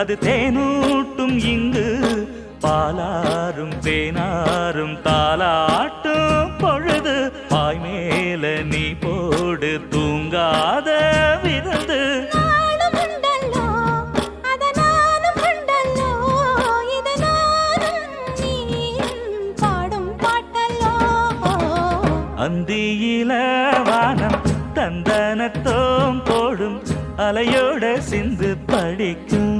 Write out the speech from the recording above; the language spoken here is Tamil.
அது தேனூட்டும் இங்கு பாலாரும் தேனாரும் தாலாட்டும் பொழுது பாய் மேல நீ போடு தூங்காத விருந்து அந்தியில வானம் தந்தனத்தோம் போடும் அலையோட சிந்து படிக்கும்